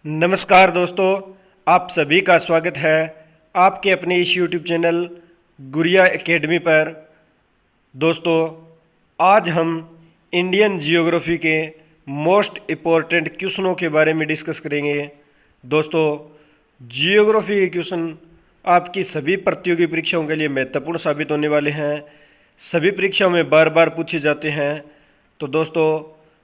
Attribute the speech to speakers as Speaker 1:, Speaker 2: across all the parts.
Speaker 1: नमस्कार दोस्तों, आप सभी का स्वागत है आपके अपने इस YouTube चैनल गुड़िया एकेडमी पर। दोस्तों, आज हम इंडियन जियोग्राफी के मोस्ट इम्पोर्टेंट क्वेश्चनों के बारे में डिस्कस करेंगे। दोस्तों, जियोग्राफी के क्वेश्चन आपकी सभी प्रतियोगी परीक्षाओं के लिए महत्वपूर्ण साबित होने वाले हैं। सभी परीक्षाओं में बार बार पूछे जाते हैं। तो दोस्तों,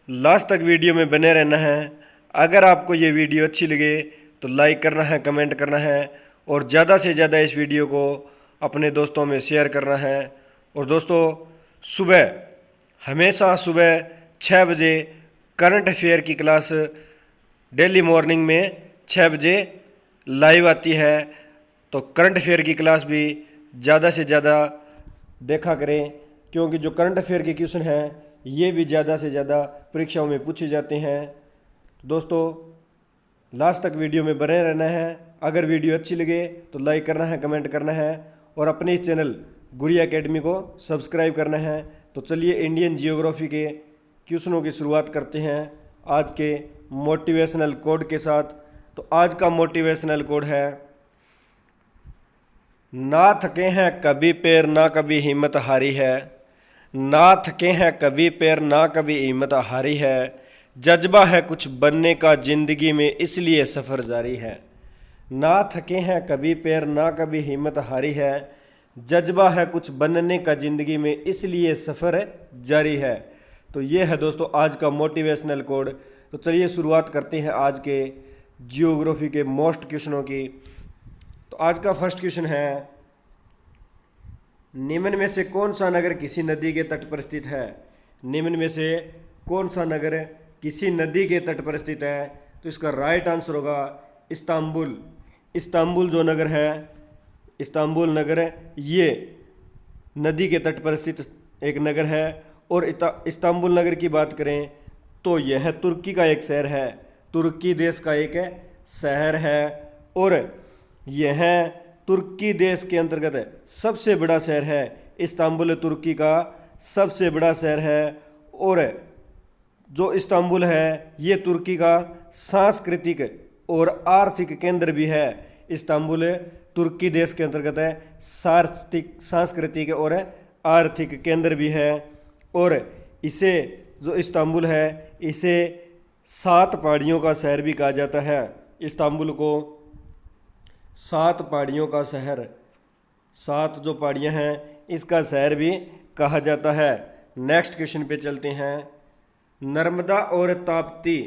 Speaker 1: लास्ट तक वीडियो में बने रहना है। अगर आपको ये वीडियो अच्छी लगे तो लाइक करना है, कमेंट करना है और ज़्यादा से ज़्यादा इस वीडियो को अपने दोस्तों में शेयर करना है। और दोस्तों, हमेशा सुबह 6 बजे करंट अफेयर की क्लास डेली मॉर्निंग में 6 बजे लाइव आती है। तो करंट अफेयर की क्लास भी ज़्यादा से ज़्यादा देखा करें, क्योंकि जो करंट अफेयर के क्वेश्चन हैं ये भी ज़्यादा से ज़्यादा परीक्षाओं में पूछे जाते हैं। दोस्तों, लास्ट तक वीडियो में बने रहना है। अगर वीडियो अच्छी लगे तो लाइक करना है, कमेंट करना है और अपने इस चैनल गुड़िया एकेडमी को सब्सक्राइब करना है। तो चलिए इंडियन जियोग्राफी के क्वेश्चनों की शुरुआत करते हैं आज के मोटिवेशनल कोड के साथ। तो आज का मोटिवेशनल कोड है, ना थके हैं कभी पैर ना कभी हिम्मत हारी है। ना थके हैं कभी पैर ना कभी हिम्मत हारी है। जज्बा है कुछ बनने का जिंदगी में इसलिए सफ़र जारी है। ना थके हैं कभी पैर ना कभी हिम्मत हारी है। जज्बा है कुछ बनने का जिंदगी में इसलिए सफ़र जारी है। तो ये है दोस्तों आज का मोटिवेशनल कोड। तो चलिए शुरुआत करते हैं आज के जियोग्राफी के मोस्ट क्वेश्चनों की। तो आज का फर्स्ट क्वेश्चन है, निम्न में से कौन सा नगर किसी नदी के तट पर स्थित है। निम्न में से कौन सा नगर किसी नदी के तट पर स्थित है। तो इसका राइट आंसर होगा इस्तांबुल। इस्तांबुल जो नगर है, इस्तांबुल नगर ये नदी के तट पर स्थित एक नगर है। और इस्तांबुल नगर की बात करें तो यह तुर्की का एक शहर है। तुर्की देश का एक शहर है और यह तुर्की देश के अंतर्गत सबसे बड़ा शहर है। इस्तांबुल तुर्की का सबसे बड़ा शहर है और जो इस्तांबुल है ये तुर्की का सांस्कृतिक और आर्थिक केंद्र भी है। इस्तांबुल तुर्की देश के अंतर्गत है सांस्कृतिक और आर्थिक केंद्र भी है। और इसे जो इस्तांबुल है इसे 7 पहाड़ियों का शहर भी कहा जाता है। इस्तांबुल को 7 पहाड़ियों का शहर, 7 जो पहाड़ियाँ हैं इसका शहर भी कहा जाता है। नेक्स्ट क्वेश्चन पे चलते हैं, नर्मदा और ताप्ती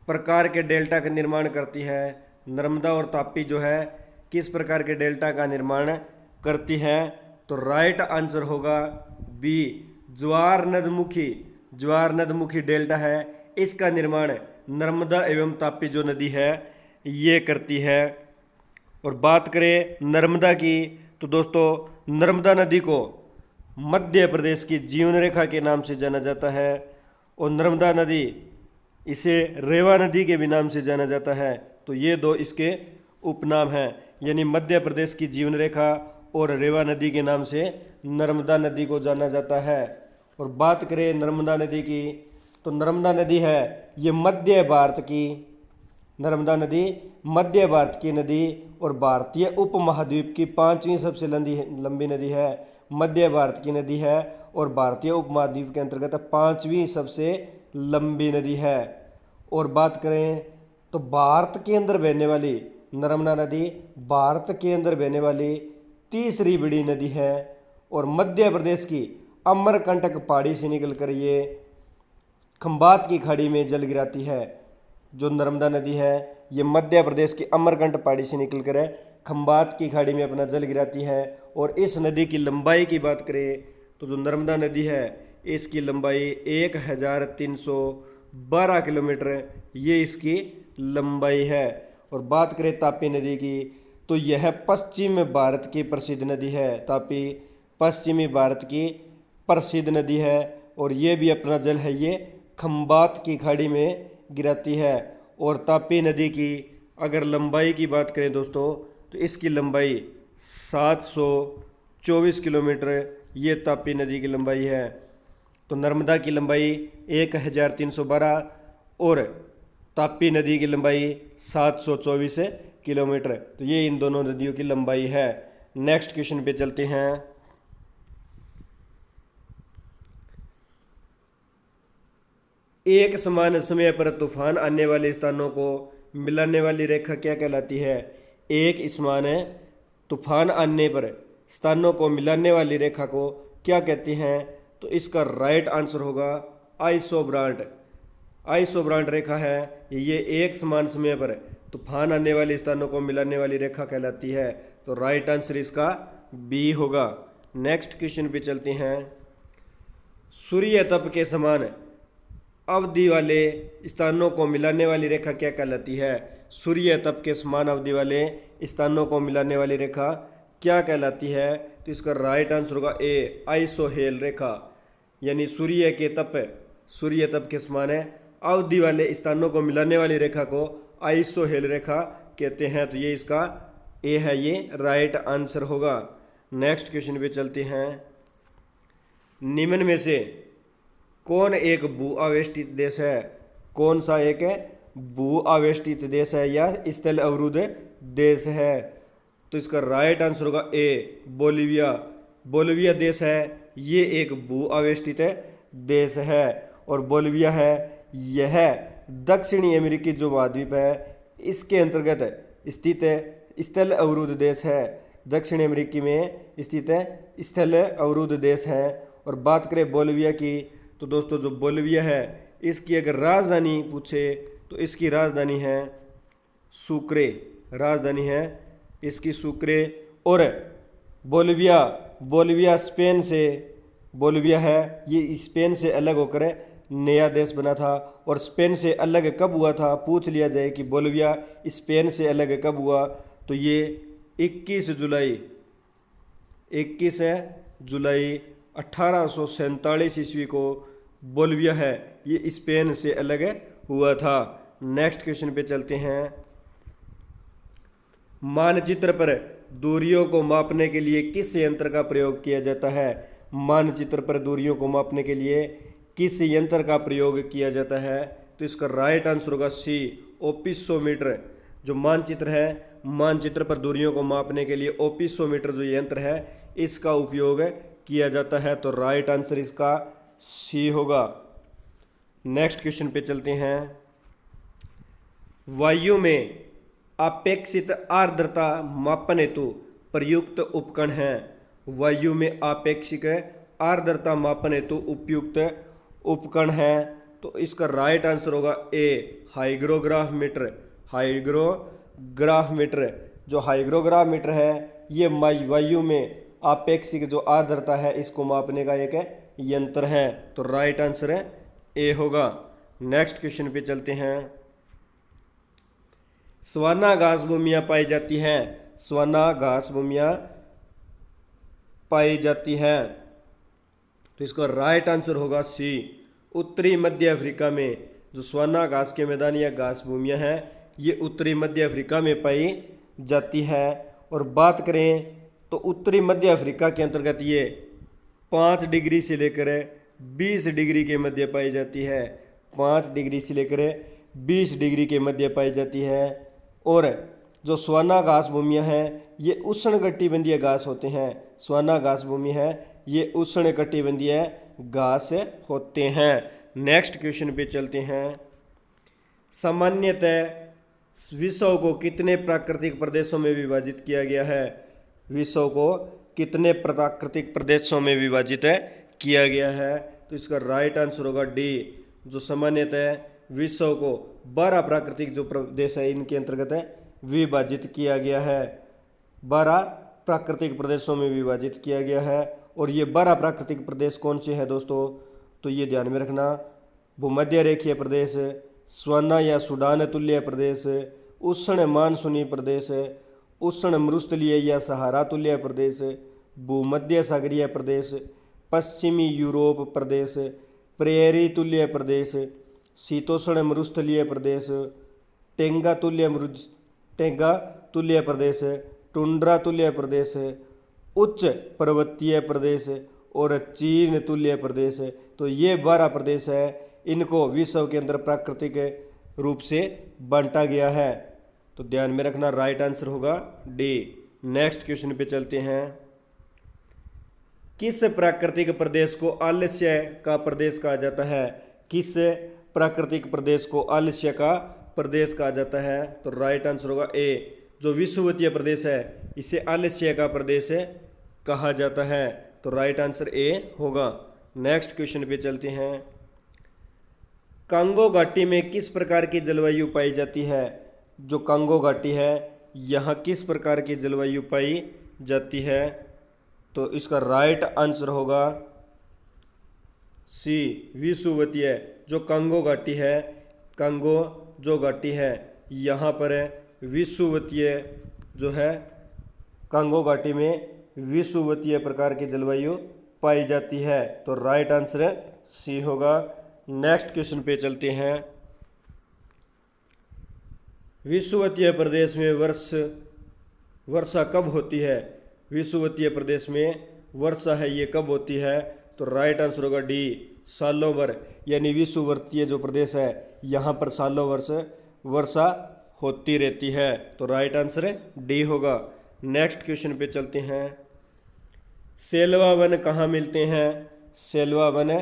Speaker 1: प्रकार के डेल्टा का निर्माण करती है। नर्मदा और ताप्ती जो है किस प्रकार के डेल्टा का निर्माण करती है। तो राइट आंसर होगा बी, ज्वार नदमुखी। ज्वार नदमुखी डेल्टा है, इसका निर्माण नर्मदा एवं ताप्ती जो नदी है ये करती है। और बात करें नर्मदा की तो दोस्तों, नर्मदा नदी को मध्य प्रदेश की जीवन रेखा के नाम से जाना जाता है और नर्मदा नदी इसे रेवा नदी के भी नाम से जाना जाता है। तो ये दो इसके उपनाम हैं, यानी मध्य प्रदेश की जीवन रेखा और रेवा नदी के नाम से नर्मदा नदी को जाना जाता है। और बात करें नर्मदा नदी की तो नर्मदा नदी है ये मध्य भारत की, नर्मदा नदी मध्य भारत की नदी और भारतीय उपमहाद्वीप की 5वीं सबसे लंबी नदी है। मध्य भारत की नदी है और भारतीय उपमहाद्वीप के अंतर्गत 5वीं सबसे लंबी नदी है। और बात करें तो भारत के अंदर बहने वाली नर्मदा नदी भारत के अंदर बहने वाली तीसरी बड़ी नदी है और मध्य प्रदेश की अमरकंटक पहाड़ी से निकलकर ये खंबात की खाड़ी में जल गिराती है। जो नर्मदा नदी है ये मध्य प्रदेश की अमरकंटक पहाड़ी से निकलकर खंबात की खाड़ी में अपना जल गिराती है। और इस नदी की लंबाई की बात करें तो जो नर्मदा नदी है इसकी लंबाई 1312 किलोमीटर ये इसकी लंबाई है। और बात करें तापी नदी की तो यह पश्चिम भारत की प्रसिद्ध नदी है। तापी पश्चिमी भारत की प्रसिद्ध नदी है और ये भी अपना जल है ये खंबात की खाड़ी में गिराती है। और तापी नदी की अगर लंबाई की बात करें दोस्तों तो इसकी लंबाई 724 किलोमीटर ये तापी नदी की लंबाई है। तो नर्मदा की लंबाई 1312 और तापी नदी की लंबाई 724 किलोमीटर। तो ये इन दोनों नदियों की लंबाई है। नेक्स्ट क्वेश्चन पे चलते हैं। एक समान समय पर तूफान आने वाले स्थानों को मिलाने वाली रेखा क्या कहलाती है? एक समान तूफान आने पर स्थानों को मिलाने वाली रेखा को क्या कहते हैं? तो इसका राइट आंसर होगा आइसोब्रांट। आइसोब्रांट रेखा है ये एक समान समय पर तूफान आने वाले स्थानों को मिलाने वाली रेखा कहलाती है। तो राइट आंसर इसका बी होगा। नेक्स्ट क्वेश्चन पे चलते हैं। सूर्य तप के समान अवधि वाले स्थानों को मिलाने वाली रेखा क्या कहलाती है? सूर्य तप के समान अवधि वाले स्थानों को मिलाने वाली रेखा क्या कहलाती है? तो इसका राइट आंसर होगा ए आइसोहेल रेखा। यानी सूर्य तप के समान अवधि वाले स्थानों को मिलाने वाली रेखा को आइसोहेल रेखा कहते हैं। तो ये इसका ए है, ये राइट आंसर होगा। नेक्स्ट क्वेश्चन पे चलते हैं। निम्न में से कौन एक भू आवेष्टित देश है? कौन सा एक भू आवेष्टित देश है या स्थल अवरुद्ध देश है? तो इसका राइट आंसर होगा ए बोलिविया। बोलिविया देश है ये एक भू आवेष्टित देश है। और बोलिविया है यह दक्षिणी अमेरिकी जो महाद्वीप है इसके अंतर्गत स्थित स्थल अवरुद्ध देश है। दक्षिण अमेरिकी में स्थित स्थल अवरुद्ध देश है। और बात करें बोलिविया की, तो दोस्तों जो बोलिविया है इसकी अगर राजधानी पूछे तो इसकी राजधानी है सुक्रे। राजधानी है इसकी सुक्रे। और बोलिविया है ये स्पेन से अलग होकर नया देश बना था। और स्पेन से अलग कब हुआ था पूछ लिया जाए कि बोलिविया स्पेन से अलग कब हुआ, तो ये 21 जुलाई 1847 ईस्वी को बोलिविया है ये स्पेन से अलग हुआ था। नेक्स्ट क्वेश्चन पे चलते हैं। मानचित्र पर दूरियों को मापने के लिए किस यंत्र का प्रयोग किया जाता है? मानचित्र पर दूरियों को मापने के लिए किस यंत्र का प्रयोग किया जाता है? तो इसका राइट आंसर होगा सी ओपिसोमीटर। जो मानचित्र है, मानचित्र पर दूरियों को मापने के लिए ओपिसोमीटर जो यंत्र है इसका उपयोग किया जाता है। तो राइट आंसर इसका सी होगा। नेक्स्ट क्वेश्चन पे चलते हैं। वायु में अपेक्षित आर्द्रता मापन हेतु प्रयुक्त उपकरण है। वायु में अपेक्षित आर्द्रता मापन हेतु उपयुक्त उपकरण है। तो इसका राइट आंसर होगा ए हाइग्रोग्राफ मीटर। हाइग्रोग्राफ मीटर जो हाइग्रोग्राफ मीटर है ये वायु में आपेक्षिक जो आर्द्रता है इसको मापने का एक यंत्र है। तो राइट आंसर है ए होगा। नेक्स्ट क्वेश्चन पे चलते हैं। सवाना घास भूमियाँ पाई जाती हैं। सवाना घास भूमियाँ पाई जाती हैं। तो इसका राइट आंसर होगा सी उत्तरी मध्य अफ्रीका में जो सवाना घास के मैदान या घास भूमियाँ हैं ये उत्तरी मध्य अफ्रीका में पाई जाती है। और बात करें तो उत्तरी मध्य अफ्रीका के अंतर्गत ये 5 डिग्री से लेकर 20 डिग्री के मध्य पाई जाती है। 5 डिग्री से लेकर 20 डिग्री के मध्य पाई जाती है। और जो सवाना घास भूमियाँ हैं ये उष्णकटिबंधीय घास होते हैं। सवाना घास भूमि है ये उष्णकटिबंधीय घास होते हैं। नेक्स्ट क्वेश्चन पे चलते हैं। सामान्यतः विश्व को कितने प्राकृतिक प्रदेशों में विभाजित किया गया है? विश्व को कितने प्राकृतिक प्रदेशों में विभाजित किया गया है? तो इसका राइट आंसर होगा डी जो सामान्यतः विश्व को 12 प्राकृतिक जो प्रदेश है इनके अंतर्गत विभाजित किया गया है। 12 प्राकृतिक प्रदेशों में विभाजित किया गया है। और ये 12 प्राकृतिक प्रदेश कौन से हैं दोस्तों? तो ये ध्यान में रखना। भूमध्य रेखीय प्रदेश, सवाना या सूडान तुल्य प्रदेश, उष्ण मानसूनी प्रदेश, उष्ण मरुस्थलीय या सहारा तुल्य प्रदेश, भूमध्य सागरीय प्रदेश, पश्चिमी यूरोप प्रदेश, प्रेयरी तुल्य प्रदेश, शीतोष्ण मरुस्थलीय प्रदेश, टेंगा तुल्य प्रदेश, टुंड्रा तुल्य प्रदेश, उच्च पर्वतीय प्रदेश और चीन तुल्य प्रदेश। तो ये 12 प्रदेश है, इनको विश्व के अंदर प्राकृतिक रूप से बांटा गया है। तो ध्यान में रखना, राइट आंसर होगा डी। नेक्स्ट क्वेश्चन पे चलते हैं। किस प्राकृतिक प्रदेश को आलस्य का प्रदेश कहा जाता है? किस प्राकृतिक प्रदेश को आलस्य का प्रदेश कहा जाता है? तो राइट आंसर होगा ए। जो विषुवतीय प्रदेश है इसे आलस्य का प्रदेश कहा जाता है। तो राइट आंसर ए होगा। नेक्स्ट क्वेश्चन पे चलते हैं। कांगो घाटी में किस प्रकार की जलवायु पाई जाती है? जो कांगो घाटी है यहाँ किस प्रकार की जलवायु पाई जाती है? तो इसका राइट आंसर होगा सी, विषुवतीय। जो कांगो घाटी है, कांगो जो घाटी है यहाँ पर विषुवतीय जो है, कांगो घाटी में विषुवतीय प्रकार की जलवायु पाई जाती है। तो राइट आंसर सी होगा। नेक्स्ट क्वेश्चन पे चलते हैं। विषुवतीय प्रदेश में वर्षा कब होती है? विषुवतीय प्रदेश में वर्षा है ये कब होती है? तो राइट आंसर होगा डी, सालों भर। यानी विषुवतीय जो प्रदेश है यहाँ पर सालों वर्ष वर्षा होती रहती है। तो राइट आंसर डी होगा। नेक्स्ट क्वेश्चन पे चलते हैं। सेलवा वन कहाँ मिलते हैं? सेलवा वन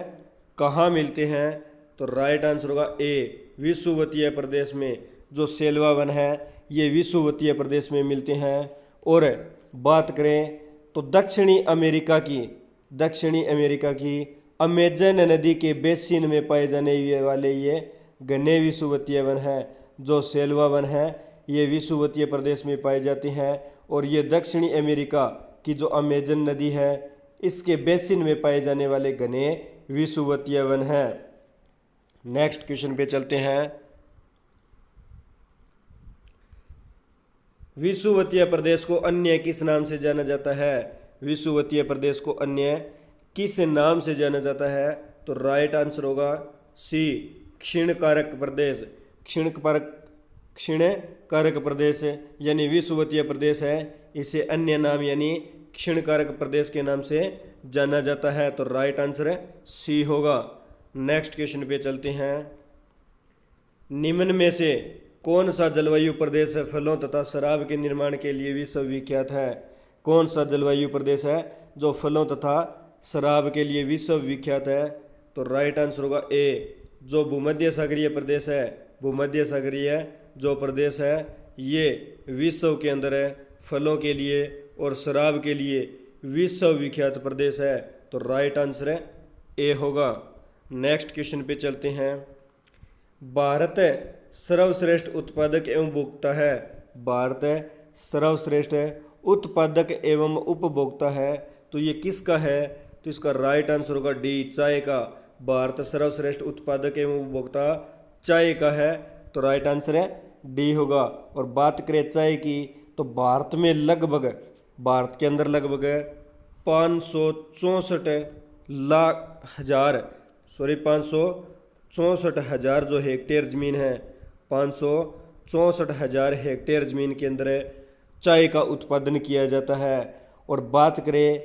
Speaker 1: कहाँ मिलते हैं? तो राइट आंसर होगा ए, विषुवतीय प्रदेश में। जो सेलवा वन है ये विषुवतीय प्रदेश में मिलते हैं। और बात करें तो दक्षिणी अमेरिका की अमेजन नदी के बेसिन में पाए जाने वाले ये घने विषुवतीय वन है। जो सेलवा वन है ये विषुवतीय प्रदेश में पाए जाते हैं और ये दक्षिणी अमेरिका की जो अमेजन नदी है इसके बेसिन में पाए जाने वाले घने विषुवतीय वन है। नेक्स्ट क्वेश्चन पे चलते हैं। विषुवतीय प्रदेश को अन्य किस नाम से जाना जाता है? विषुवतीय प्रदेश को अन्य किस नाम से जाना जाता है? तो राइट आंसर होगा सी, क्षीणकारक प्रदेश। क्षीणकारक प्रदेश यानी विषुवतीय प्रदेश है, इसे अन्य नाम यानी क्षीणकारक प्रदेश के नाम से जाना जाता है। तो राइट आंसर सी होगा। नेक्स्ट क्वेश्चन पे चलते हैं। निम्न में से कौन सा जलवायु प्रदेश फलों तथा शराब के निर्माण के लिए विश्वविख्यात है? कौन सा जलवायु प्रदेश है जो फलों तथा शराब के लिए विश्वविख्यात है? तो राइट आंसर होगा ए, जो भूमध्य सागरीय प्रदेश है। भूमध्य सागरीय जो प्रदेश है ये विश्व के अंदर है फलों के लिए और शराब के लिए विश्वविख्यात प्रदेश है। तो राइट आंसर ए होगा। नेक्स्ट क्वेश्चन पे चलते हैं। भारत सर्वश्रेष्ठ उत्पादक एवं उपभोक्ता है। भारत सर्वश्रेष्ठ उत्पादक एवं उपभोक्ता है, तो ये किसका है? तो इसका राइट आंसर होगा डी, चाय का। भारत सर्वश्रेष्ठ उत्पादक एवं उपभोक्ता चाय का है। तो राइट आंसर डी होगा। और बात करें चाय की तो भारत के अंदर लगभग 564,000 जो हेक्टेयर ज़मीन है, 564,000 हेक्टेयर ज़मीन के अंदर चाय का उत्पादन किया जाता है। और बात करें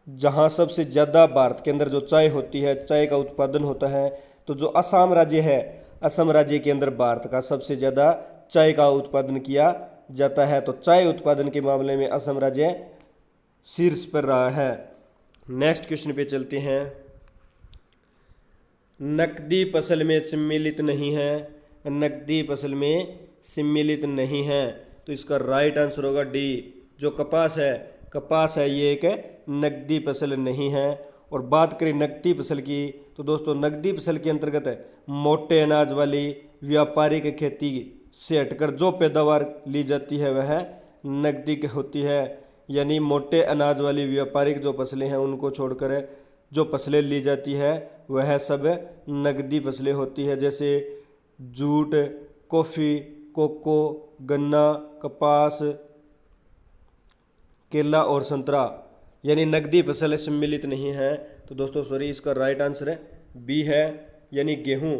Speaker 1: जहाँ सबसे ज़्यादा भारत के अंदर जो चाय होती है, चाय का उत्पादन होता है, तो जो असम राज्य है, असम राज्य के अंदर भारत का सबसे ज़्यादा चाय का उत्पादन किया जाता है। तो चाय उत्पादन के मामले में असम राज्य शीर्ष पर रहा है। नेक्स्ट क्वेश्चन पे चलते हैं। नकदी फसल में सम्मिलित नहीं है। नकदी फसल में सम्मिलित नहीं है, तो इसका राइट आंसर होगा डी, जो कपास है ये एक नकदी फसल नहीं है। और बात करें नकदी फसल की तो दोस्तों नकदी फसल के अंतर्गत मोटे अनाज वाली व्यापारिक खेती से हटकर जो पैदावार ली जाती है वह नकदी होती है। यानी मोटे अनाज वाली व्यापारिक जो फसलें हैं उनको छोड़कर जो फसलें ली जाती है वह सब नकदी फसलें होती है, जैसे जूट, कॉफ़ी, कोको, गन्ना, कपास, केला और संतरा, यानी नकदी फसल सम्मिलित नहीं है। तो दोस्तों सॉरी, इसका राइट आंसर बी है, यानी गेहूं।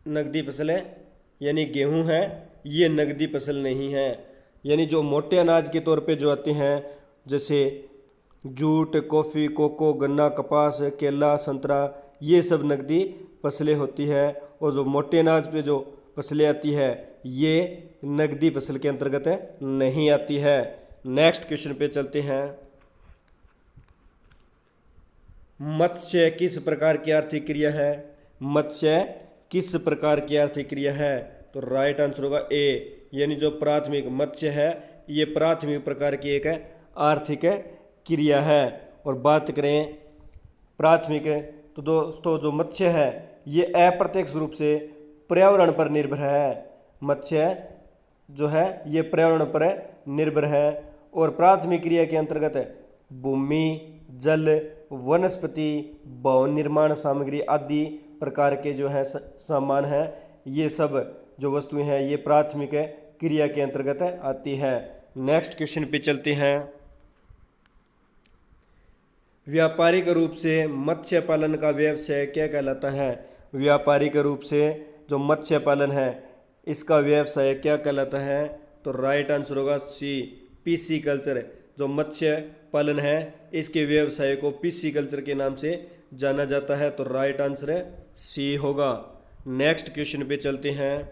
Speaker 1: नकदी फसल है यानी गेहूं है, ये नकदी फसल नहीं है। यानी जो मोटे अनाज के तौर पे जो आते हैं, जैसे जूट, कॉफ़ी, कोको, गन्ना, कपास, केला, संतरा, ये सब नकदी फसलें होती है। और जो मोटे अनाज पे जो फसलें आती है ये नकदी फसल के अंतर्गत नहीं आती है। नेक्स्ट क्वेश्चन पे चलते हैं। मत्स्य किस प्रकार की आर्थिक क्रिया है? मत्स्य किस प्रकार की आर्थिक क्रिया है? तो राइट आंसर होगा ए, यानी जो प्राथमिक मत्स्य है ये प्राथमिक प्रकार की एक आर्थिक क्रिया है। और बात करें प्राथमिक, तो दोस्तों जो मत्स्य है ये अप्रत्यक्ष रूप से पर्यावरण पर निर्भर है। मत्स्य जो है ये पर्यावरण पर निर्भर है। और प्राथमिक क्रिया के अंतर्गत भूमि, जल, वनस्पति, भवन निर्माण सामग्री आदि प्रकार के जो है सामान है, ये सब जो वस्तुएं हैं ये प्राथमिक क्रिया के अंतर्गत आती है। नेक्स्ट क्वेश्चन पे चलते हैं। व्यापारिक रूप से मत्स्य पालन का व्यवसाय क्या कहलाता है? व्यापारिक रूप से जो मत्स्य पालन है इसका व्यवसाय क्या कहलाता है? तो राइट आंसर होगा सी, पीसी कल्चर। जो मत्स्य पालन है इसके व्यवसाय को पीसी कल्चर के नाम से जाना जाता है। तो राइट आंसर सी होगा। नेक्स्ट क्वेश्चन पे चलते हैं।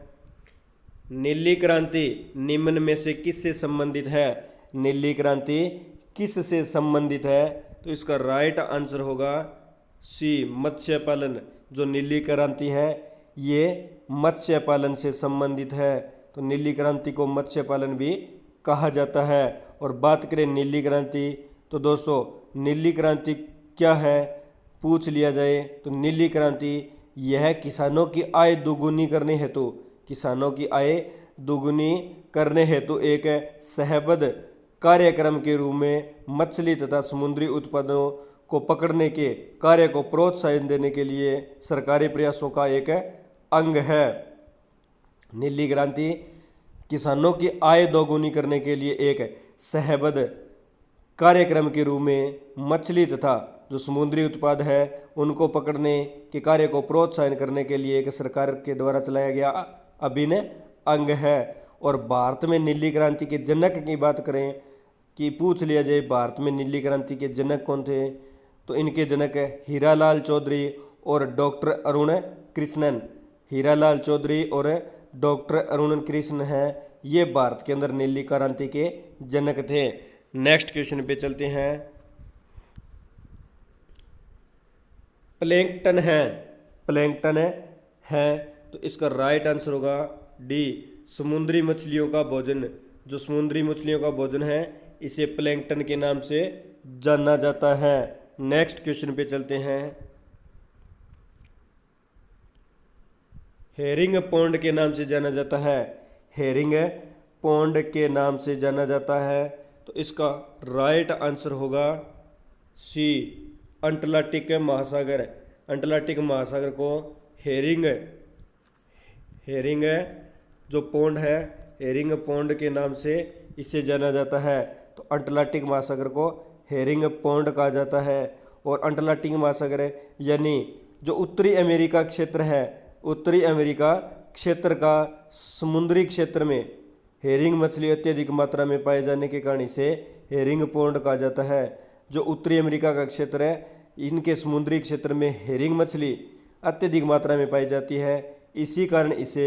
Speaker 1: नीली क्रांति निम्न में से किससे संबंधित है? नीली क्रांति किससे संबंधित है? तो इसका राइट आंसर होगा सी, मत्स्य पालन। जो नीली क्रांति है ये मत्स्य पालन से संबंधित है। तो नीली क्रांति को मत्स्य पालन भी कहा जाता है। और बात करें नीली क्रांति, तो दोस्तों नीली क्रांति क्या है पूछ लिया जाए तो नीली क्रांति यह किसानों की आय दोगुनी करने हेतु, किसानों की आय दोगुनी करने हेतु एक सहबद्ध कार्यक्रम के रूप में मछली तथा समुद्री उत्पादों को पकड़ने के कार्य को प्रोत्साहन देने के लिए सरकारी प्रयासों का एक अंग है। नीली क्रांति किसानों की आय दोगुनी करने के लिए एक सहबद्ध कार्यक्रम के रूप में मछली तथा जो समुद्री उत्पाद है उनको पकड़ने के कार्य को प्रोत्साहन करने के लिए एक सरकार के द्वारा चलाया गया अभिन्न अंग है। और भारत में नीली क्रांति के जनक की बात करें कि पूछ लिया जाए भारत में नीली क्रांति के जनक कौन थे, तो इनके जनक हीरालाल चौधरी और डॉक्टर अरुण कृष्णन। हीरालाल चौधरी और डॉक्टर अरुण कृष्ण हैं, ये भारत के अंदर नीली क्रांति के जनक थे। नेक्स्ट क्वेश्चन पे चलते हैं। प्लैंकटन है, प्लैंकटन है तो इसका राइट आंसर होगा डी, समुद्री मछलियों का भोजन। जो समुद्री मछलियों का भोजन है इसे प्लैंकटन के नाम से जाना जाता है। नेक्स्ट क्वेश्चन पे चलते हैं। हेरिंग पॉन्ड के नाम से जाना जाता है, हेरिंग पॉन्ड के नाम से जाना जाता है। तो इसका राइट आंसर होगा सी, अंटार्कटिक महासागर। अंटार्कटिक महासागर को हेरिंग जो पॉन्ड है हेरिंग पॉन्ड के नाम से इसे जाना जाता है। तो अंटार्कटिक महासागर को हेरिंग पॉन्ड कहा जाता है। और अंटार्कटिक महासागर यानी जो उत्तरी अमेरिका क्षेत्र है, उत्तरी अमेरिका क्षेत्र का समुद्री क्षेत्र में हेरिंग मछली अत्यधिक मात्रा में पाए जाने के कारण इसे हेरिंग पॉन्ड कहा जाता है। जो उत्तरी अमेरिका का क्षेत्र है इनके समुद्री क्षेत्र में हेरिंग मछली अत्यधिक मात्रा में पाई जाती है, इसी कारण इसे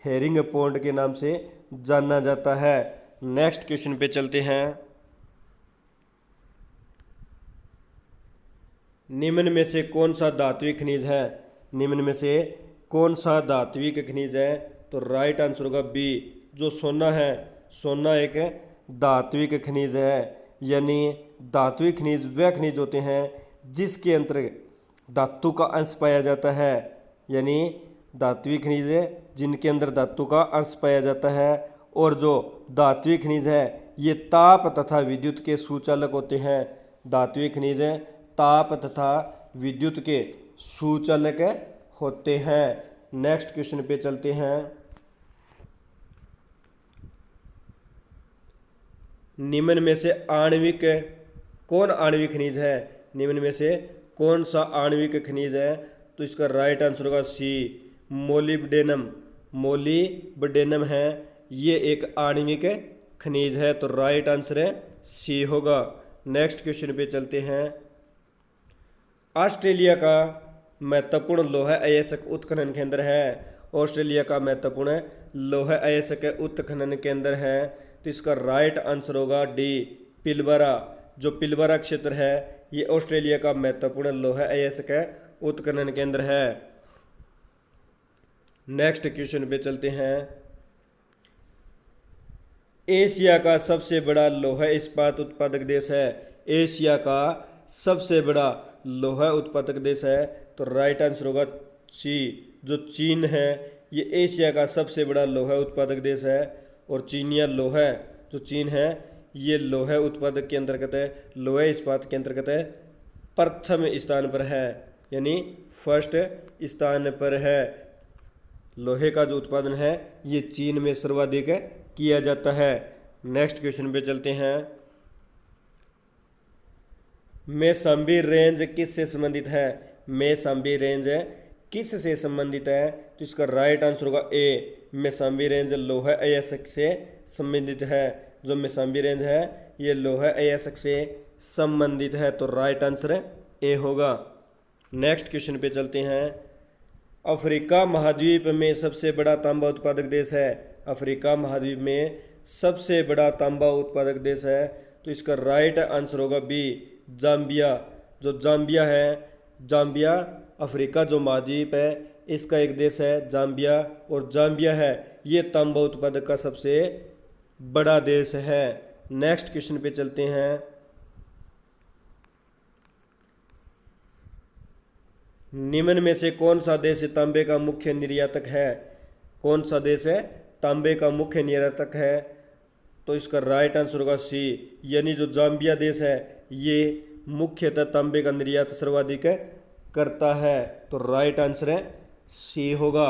Speaker 1: हेरिंग पॉन्ड के नाम से जाना जाता है। नेक्स्ट क्वेश्चन पे चलते हैं। निम्न में से कौन सा धात्विक खनिज है? निम्न में से कौन सा धात्विक खनिज है? तो राइट आंसर होगा बी, जो सोना है। सोना एक धात्विक खनिज है, यानी धात्विक खनिज वह खनिज होते हैं जिसके अंतर्गत धातु का अंश पाया जाता है, यानी धात्विक खनिज है जिनके अंदर धातु का अंश पाया जाता है। और जो धात्विक खनिज है ये ताप तथा विद्युत के सुचालक होते हैं। धात्विक खनिज है ताप तथा विद्युत के सुचालक होते हैं। नेक्स्ट क्वेश्चन पे चलते हैं। निम्न में से कौन आणविक खनिज है? निम्न में से कौन सा आणविक खनिज है? तो इसका राइट आंसर होगा सी, मोलिब्डेनम। मोलिब्डेनम है, ये एक आणविक खनिज है। तो राइट आंसर है सी होगा। नेक्स्ट क्वेश्चन पे चलते हैं। ऑस्ट्रेलिया का महत्वपूर्ण लौह अयस्क उत्खनन केंद्र है। ऑस्ट्रेलिया का महत्वपूर्ण लौह अयस्क उत्खनन केंद्र है, तो इसका राइट आंसर होगा डी, पिलबरा। जो पिलबरा क्षेत्र है ये ऑस्ट्रेलिया का महत्वपूर्ण लौह अयस्क उत्खनन केंद्र है। नेक्स्ट क्वेश्चन पे चलते हैं। एशिया का सबसे बड़ा लौह इस्पात उत्पादक देश है। एशिया का सबसे बड़ा लौह उत्पादक देश है, तो राइट आंसर होगा सी, जो चीन है ये एशिया का सबसे बड़ा लौह उत्पादक देश है। और चीनिया लौह जो चीन है ये लौह उत्पादक के अंतर्गत है, लौह इस्पात के अंतर्गत है, प्रथम स्थान पर है, यानी फर्स्ट स्थान पर है। लोहे का जो उत्पादन है ये चीन में सर्वाधिक किया जाता है। नेक्स्ट क्वेश्चन पे चलते हैं। मेसाम्बी रेंज किससे संबंधित है? मेसाम्बी रेंज किससे संबंधित है? तो इसका राइट आंसर होगा ए, मेसाम्बी रेंज लौह अयस्क से संबंधित है। जो मेसाम्बी रेंज है ये लौह अयस्क से संबंधित है, तो राइट आंसर ए होगा। नेक्स्ट क्वेश्चन पे चलते हैं। अफ्रीका महाद्वीप में सबसे बड़ा तांबा उत्पादक देश है। अफ्रीका महाद्वीप में सबसे बड़ा तांबा उत्पादक देश है, तो इसका राइट आंसर होगा बी, जाम्बिया। जो जाम्बिया है, जाम्बिया अफ्रीका जो महाद्वीप है इसका एक देश है जाम्बिया, और जाम्बिया है ये तांबा उत्पादक का सबसे बड़ा देश है। नेक्स्ट क्वेश्चन पे चलते हैं। निम्न में से कौन सा देश तांबे का मुख्य निर्यातक है? कौन सा देश है तांबे का मुख्य निर्यातक है? तो इसका राइट आंसर होगा सी, यानी जो जाम्बिया देश है ये मुख्यतः तांबे का निर्यात सर्वाधिक करता है, तो राइट आंसर है सी होगा।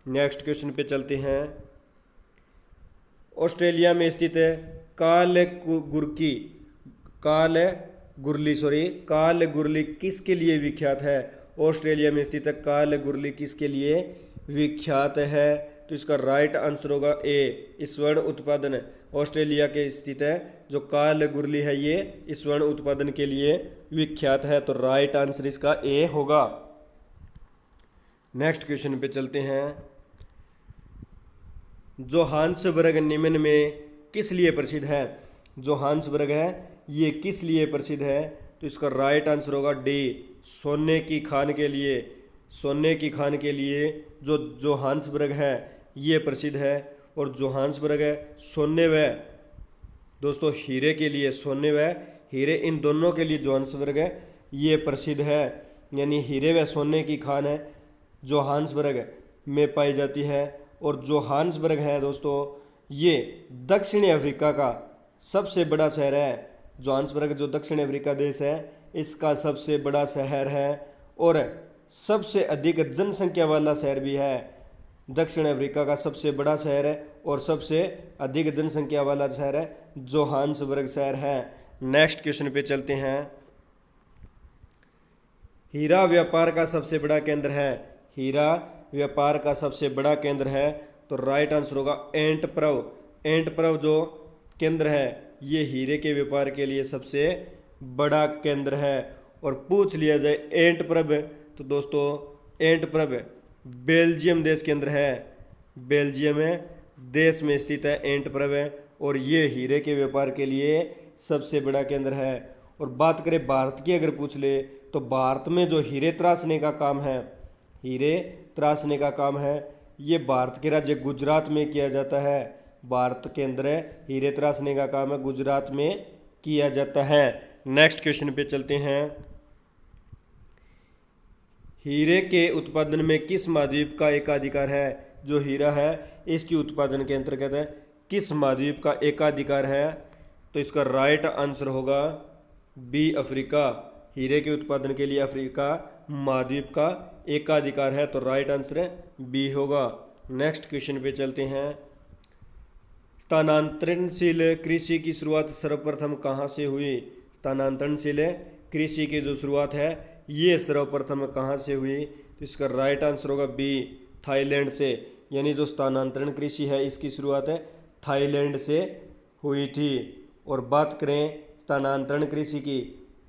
Speaker 1: नेक्स्ट क्वेश्चन पे चलते हैं। ऑस्ट्रेलिया में स्थित काल गुरली किसके लिए विख्यात है? ऑस्ट्रेलिया में स्थित काल गुरली किसके लिए विख्यात है? तो इसका राइट आंसर होगा ए, स्वर्ण उत्पादन। ऑस्ट्रेलिया के स्थित है जो काल गुरली है ये स्वर्ण उत्पादन के लिए विख्यात है, तो राइट आंसर इसका ए होगा। नेक्स्ट क्वेश्चन पे चलते हैं। जोहान्सबर्ग निम्न में किस लिए प्रसिद्ध है? जोहान्सबर्ग है ये किस लिए प्रसिद्ध है? तो इसका राइट आंसर होगा डी, सोने की खान के लिए। सोने की खान के लिए जो जोहान्सबर्ग है ये प्रसिद्ध है। और जोहान्सबर्ग है सोने व दोस्तों हीरे के लिए, सोने व हीरे इन दोनों के लिए जोहान्सबर्ग है ये प्रसिद्ध है, यानी हीरे व सोने की खान है जोहान्सबर्ग में पाई जाती है। और जोहान्सबर्ग है दोस्तों ये दक्षिणी अफ्रीका का सबसे बड़ा शहर है। जोहान्सबर्ग जो दक्षिण अफ्रीका देश है इसका सबसे बड़ा शहर है और सबसे अधिक जनसंख्या वाला शहर भी है। दक्षिण अफ्रीका का सबसे बड़ा शहर है और सबसे अधिक जनसंख्या वाला शहर है जोहान्सबर्ग शहर है। नेक्स्ट क्वेश्चन पे चलते हैं। हीरा व्यापार का सबसे बड़ा केंद्र है। हीरा व्यापार का सबसे बड़ा केंद्र है, तो राइट आंसर होगा एंटप्रव। एंटप्रव जो केंद्र है ये हीरे के व्यापार के लिए सबसे बड़ा केंद्र है। और पूछ लिया जाए एंटप्रव, तो दोस्तों एंटप्रव बेल्जियम देश के अंदर है। बेल्जियम देश में स्थित है एंटप्रव, और ये हीरे के व्यापार के लिए सबसे बड़ा केंद्र है। और बात करें भारत की अगर पूछ ले, तो भारत में जो हीरे तराशने का काम है, हीरे तराशने का काम है ये भारत के राज्य गुजरात में किया जाता है। भारत के अंदर हीरे तराशने का काम है गुजरात में किया जाता है। नेक्स्ट क्वेश्चन पे चलते हैं। हीरे के उत्पादन में किस महाद्वीप का एकाधिकार है? जो हीरा है इसकी उत्पादन के अंतर्गत है किस महाद्वीप का एकाधिकार है? तो इसका राइट आंसर होगा बी, अफ्रीका। हीरे के उत्पादन के लिए अफ्रीका महाद्वीप का एकाधिकार है, तो राइट आंसर बी होगा। नेक्स्ट क्वेश्चन पे चलते हैं। स्थानांतरणशील कृषि की शुरुआत सर्वप्रथम कहाँ से हुई? स्थानांतरणशील कृषि की जो शुरुआत है ये सर्वप्रथम कहाँ से हुई? तो इसका राइट आंसर होगा बी, थाईलैंड से। यानी जो स्थानांतरण कृषि है इसकी शुरुआत है थाईलैंड से हुई थी। और बात करें स्थानांतरण कृषि की,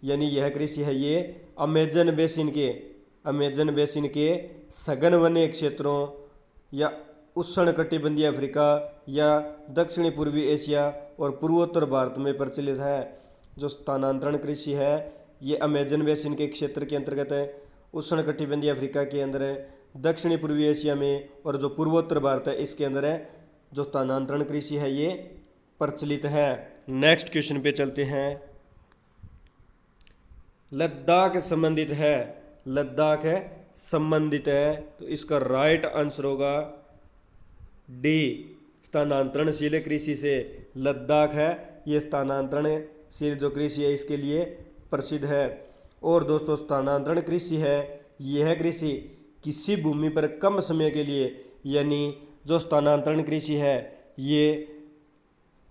Speaker 1: यानी यह कृषि है ये अमेजन बेसिन के सघन वन्य क्षेत्रों या उष्णकटिबंधीय अफ्रीका या दक्षिणी पूर्वी एशिया और पूर्वोत्तर भारत में प्रचलित है। जो स्थानांतरण कृषि है ये अमेजन बेसिन के क्षेत्र के अंतर्गत है, उष्णकटिबंधीय अफ्रीका के अंदर है, दक्षिणी पूर्वी एशिया में और जो पूर्वोत्तर भारत है इसके अंदर है जो स्थानांतरण कृषि है ये प्रचलित है। नेक्स्ट क्वेश्चन पे चलते हैं। लद्दाख संबंधित है, लद्दाख है संबंधित है, तो इसका राइट आंसर होगा डी, स्थानांतरणशील कृषि से। लद्दाख है ये स्थानांतरणशील जो कृषि है इसके लिए प्रसिद्ध है। और दोस्तों स्थानांतरण कृषि है यह कृषि किसी भूमि पर कम समय के लिए, यानी जो स्थानांतरण कृषि है ये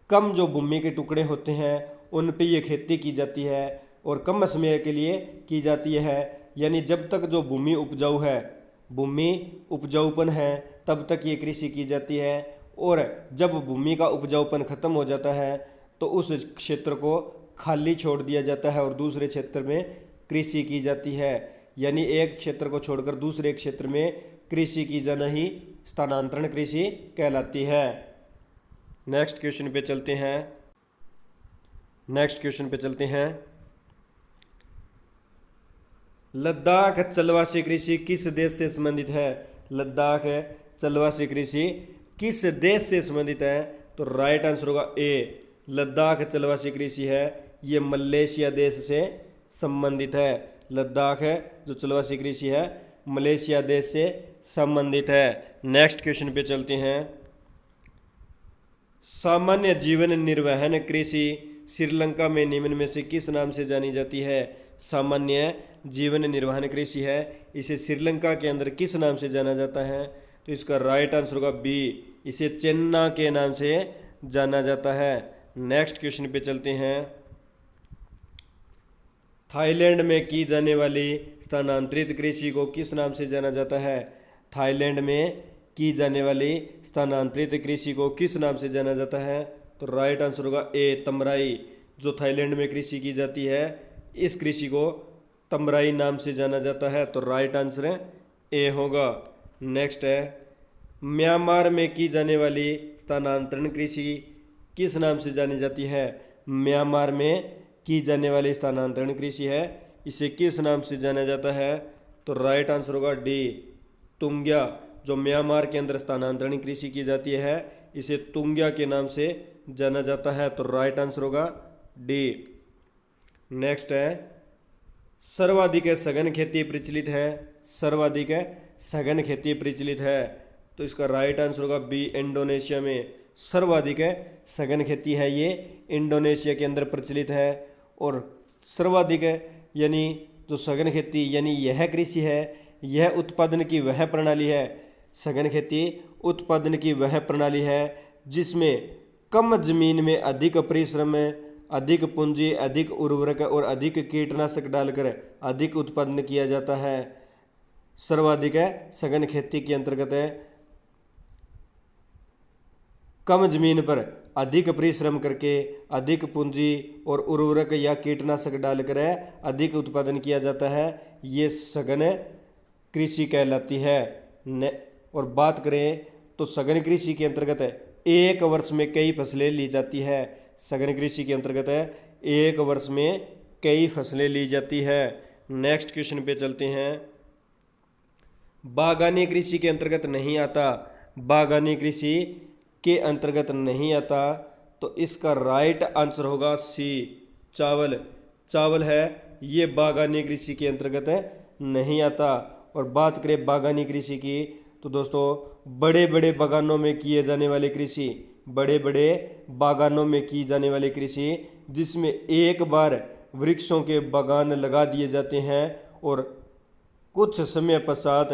Speaker 1: कम जो भूमि के टुकड़े होते हैं उन पे ये खेती की जाती है और कम समय के लिए की जाती है। यानी जब तक जो भूमि उपजाऊ है, भूमि उपजाऊपन है, तब तक ये कृषि की जाती है और जब भूमि का उपजाऊपन खत्म हो जाता है तो उस क्षेत्र को खाली छोड़ दिया जाता है और दूसरे क्षेत्र में कृषि की जाती है। यानी एक क्षेत्र को छोड़कर दूसरे क्षेत्र में कृषि की जाना ही स्थानांतरण कृषि कहलाती है। नेक्स्ट क्वेश्चन पे चलते हैं। लद्दाख चलवासी कृषि किस देश से संबंधित है? लद्दाख चलवासी कृषि किस देश से संबंधित है? तो राइट आंसर होगा ए, लद्दाख चलवासी कृषि है ये मलेशिया देश से संबंधित है। लद्दाख जो चलवासी कृषि है मलेशिया देश से संबंधित है। नेक्स्ट क्वेश्चन पे चलते हैं। सामान्य जीवन निर्वहन कृषि श्रीलंका में निम्न में से किस नाम से जानी जाती है? सामान्य जीवन निर्वहन कृषि है, इसे श्रीलंका के अंदर किस नाम से जाना जाता है? तो इसका राइट आंसर होगा बी, इसे चेन्ना के नाम से जाना जाता है। नेक्स्ट क्वेश्चन पे चलते हैं। थाईलैंड में की जाने वाली स्थानांतरित कृषि को किस नाम से जाना जाता है? थाईलैंड में की जाने वाली स्थानांतरित कृषि को किस नाम से जाना जाता है? तो राइट आंसर होगा ए, तमराई। जो थाईलैंड में कृषि की जाती है इस कृषि को तमराई नाम से जाना जाता है, तो राइट आंसर ए होगा। नेक्स्ट है, म्यांमार में की जाने वाली स्थानांतरण कृषि किस नाम से जानी जाती है? म्यांमार में की जाने वाली स्थानांतरण कृषि है इसे किस नाम से जाना जाता है? तो राइट आंसर होगा डी, तुंग्या। जो म्यांमार के अंदर स्थानांतरण कृषि की जाती है इसे तुंग्या के नाम से जाना जाता है, तो राइट आंसर होगा डी। नेक्स्ट है, सर्वाधिक सघन खेती प्रचलित है, सर्वाधिक सघन खेती प्रचलित है, तो इसका राइट आंसर होगा बी, इंडोनेशिया में सर्वाधिक सघन खेती है ये इंडोनेशिया के अंदर प्रचलित है। और सर्वाधिक यानी जो सघन खेती यानी यह कृषि है यह उत्पादन की वह प्रणाली है, सघन खेती उत्पादन की वह प्रणाली है जिसमें कम जमीन में अधिक परिश्रम, अधिक पूंजी, अधिक उर्वरक और अधिक कीटनाशक डालकर अधिक उत्पादन किया जाता है। सर्वाधिक सघन खेती के अंतर्गत कम जमीन पर अधिक परिश्रम करके अधिक पूंजी और उर्वरक या कीटनाशक डालकर अधिक उत्पादन किया जाता है, ये सघन कृषि कहलाती है। और बात करें तो सघन कृषि के अंतर्गत एक वर्ष में कई फसलें ली जाती है, सघन कृषि के अंतर्गत एक वर्ष में कई फसलें ली जाती है। नेक्स्ट क्वेश्चन पे चलते हैं। बागानी कृषि के अंतर्गत नहीं आता, बागानी कृषि के अंतर्गत नहीं आता, तो इसका राइट आंसर होगा सी, चावल। चावल है ये बागानी कृषि के अंतर्गत नहीं आता। और बात करें बागानी कृषि की तो दोस्तों बड़े बड़े बागानों में किए जाने वाले कृषि, बड़े बड़े बागानों में की जाने वाली कृषि जिसमें एक बार वृक्षों के बागान लगा दिए जाते हैं और कुछ समय पश्चात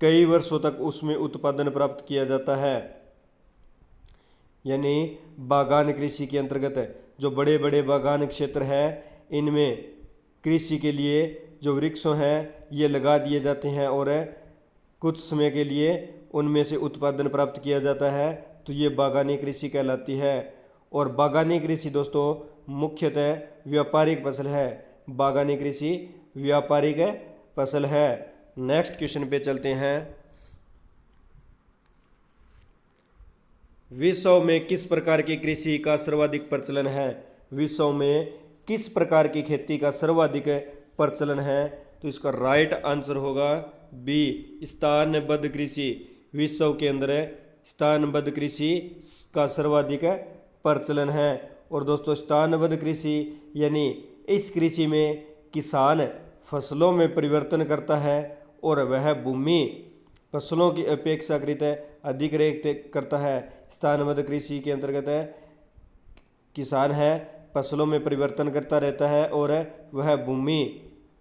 Speaker 1: कई वर्षों तक उसमें उत्पादन प्राप्त किया जाता है, यानी बागान कृषि के अंतर्गत जो बड़े बड़े बागान क्षेत्र हैं इनमें कृषि के लिए जो वृक्षों हैं ये लगा दिए जाते हैं और कुछ समय के लिए उनमें से उत्पादन प्राप्त किया जाता है, तो ये बागानी कृषि कहलाती है। और बागानी कृषि दोस्तों मुख्यतः व्यापारिक फसल है। बागवानी कृषि व्यापारिक फसल है। नेक्स्ट क्वेश्चन पे चलते हैं। विश्व में किस प्रकार की कृषि का सर्वाधिक प्रचलन है? विश्व में किस प्रकार की खेती का सर्वाधिक प्रचलन है? तो इसका राइट आंसर होगा बी, स्थानबद्ध कृषि। विश्व के अंदर स्थानबद्ध कृषि का सर्वाधिक प्रचलन है। और दोस्तों स्थानबद्ध कृषि यानी इस कृषि में किसान फसलों में परिवर्तन करता है और वह भूमि फसलों की अपेक्षाकृत अधिक रेख करता है। स्थानबद्ध कृषि के अंतर्गत किसान है फसलों में परिवर्तन करता रहता है और वह भूमि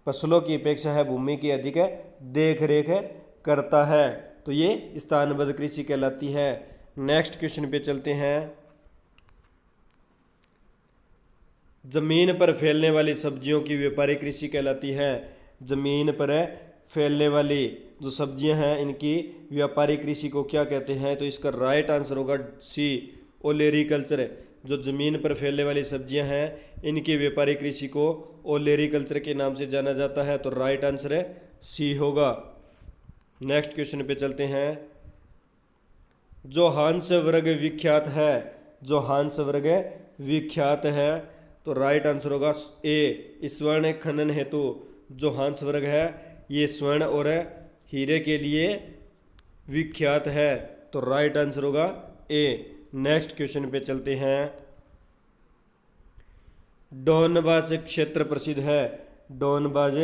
Speaker 1: फसलों की अपेक्षा है भूमि की अधिक देख रेख करता है। तो ये स्थानबद्ध कृषि कहलाती है। नेक्स्ट क्वेश्चन पे चलते हैं। जमीन पर फैलने वाली सब्जियों की व्यापारिक कृषि कहलाती है। जमीन पर फैलने वाली जो सब्जियां हैं इनकी व्यापारिक कृषि को क्या कहते हैं? तो इसका राइट आंसर होगा सी, ओलेरीकल्चर। जो जमीन पर फैलने वाली सब्जियां हैं इनकी व्यापारिक कृषि को ओलेरीकल्चर के नाम से जाना जाता है। तो राइट आंसर है सी होगा। नेक्स्ट क्वेश्चन पे चलते हैं। जो हांस वर्ग विख्यात है, जो हांस वर्ग विख्यात है, तो राइट आंसर होगा ए, स्वर्ण खनन हेतु। जो हांस वर्ग है ये स्वर्ण और हीरे के लिए विख्यात है। तो राइट आंसर होगा ए। नेक्स्ट क्वेश्चन पे चलते हैं। डोनबास क्षेत्र प्रसिद्ध है। डोनबास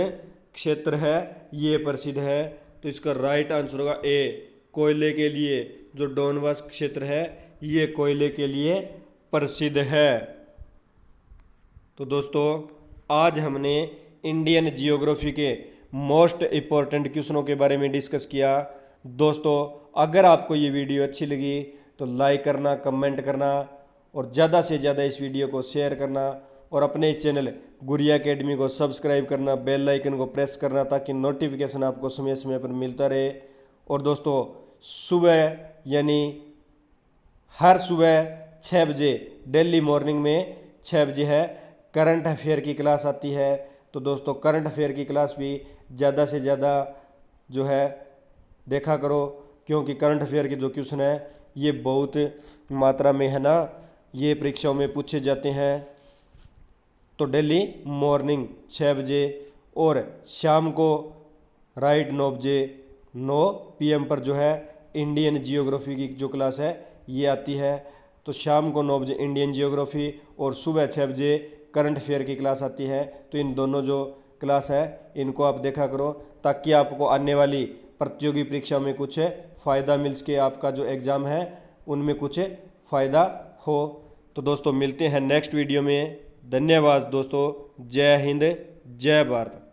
Speaker 1: क्षेत्र है ये प्रसिद्ध है। तो इसका राइट आंसर होगा ए, कोयले के लिए। जो डोनबास क्षेत्र है ये कोयले के लिए प्रसिद्ध है। तो दोस्तों आज हमने इंडियन जियोग्राफी के मोस्ट इम्पोर्टेंट क्वेश्चनों के बारे में डिस्कस किया। दोस्तों अगर आपको ये वीडियो अच्छी लगी तो लाइक करना, कमेंट करना और ज़्यादा से ज़्यादा इस वीडियो को शेयर करना और अपने इस चैनल गुरिया एकेडमी को सब्सक्राइब करना, बेल आइकन को प्रेस करना ताकि नोटिफिकेशन आपको समय समय पर मिलता रहे। और दोस्तों सुबह यानी हर सुबह 6 बजे डेली मॉर्निंग में 6 बजे है करंट अफेयर की क्लास आती है। तो दोस्तों करंट अफेयर की क्लास भी ज़्यादा से ज़्यादा जो है देखा करो, क्योंकि करंट अफेयर के जो क्वेश्चन है ये बहुत मात्रा में है ना, ये परीक्षाओं में पूछे जाते हैं। तो डेली मॉर्निंग 6 बजे और शाम को राइट 9 बजे 9 PM पर जो है इंडियन जियोग्राफी की जो क्लास है ये आती है। तो शाम को 9 बजे इंडियन जियोग्राफी और सुबह 6 बजे करंट अफेयर की क्लास आती है। तो इन दोनों जो क्लास है इनको आप देखा करो ताकि आपको आने वाली प्रतियोगी परीक्षा में कुछ फ़ायदा मिल सके, आपका जो एग्ज़ाम है उनमें कुछ फ़ायदा हो। तो दोस्तों मिलते हैं नेक्स्ट वीडियो में। धन्यवाद दोस्तों। जय हिंद, जय भारत।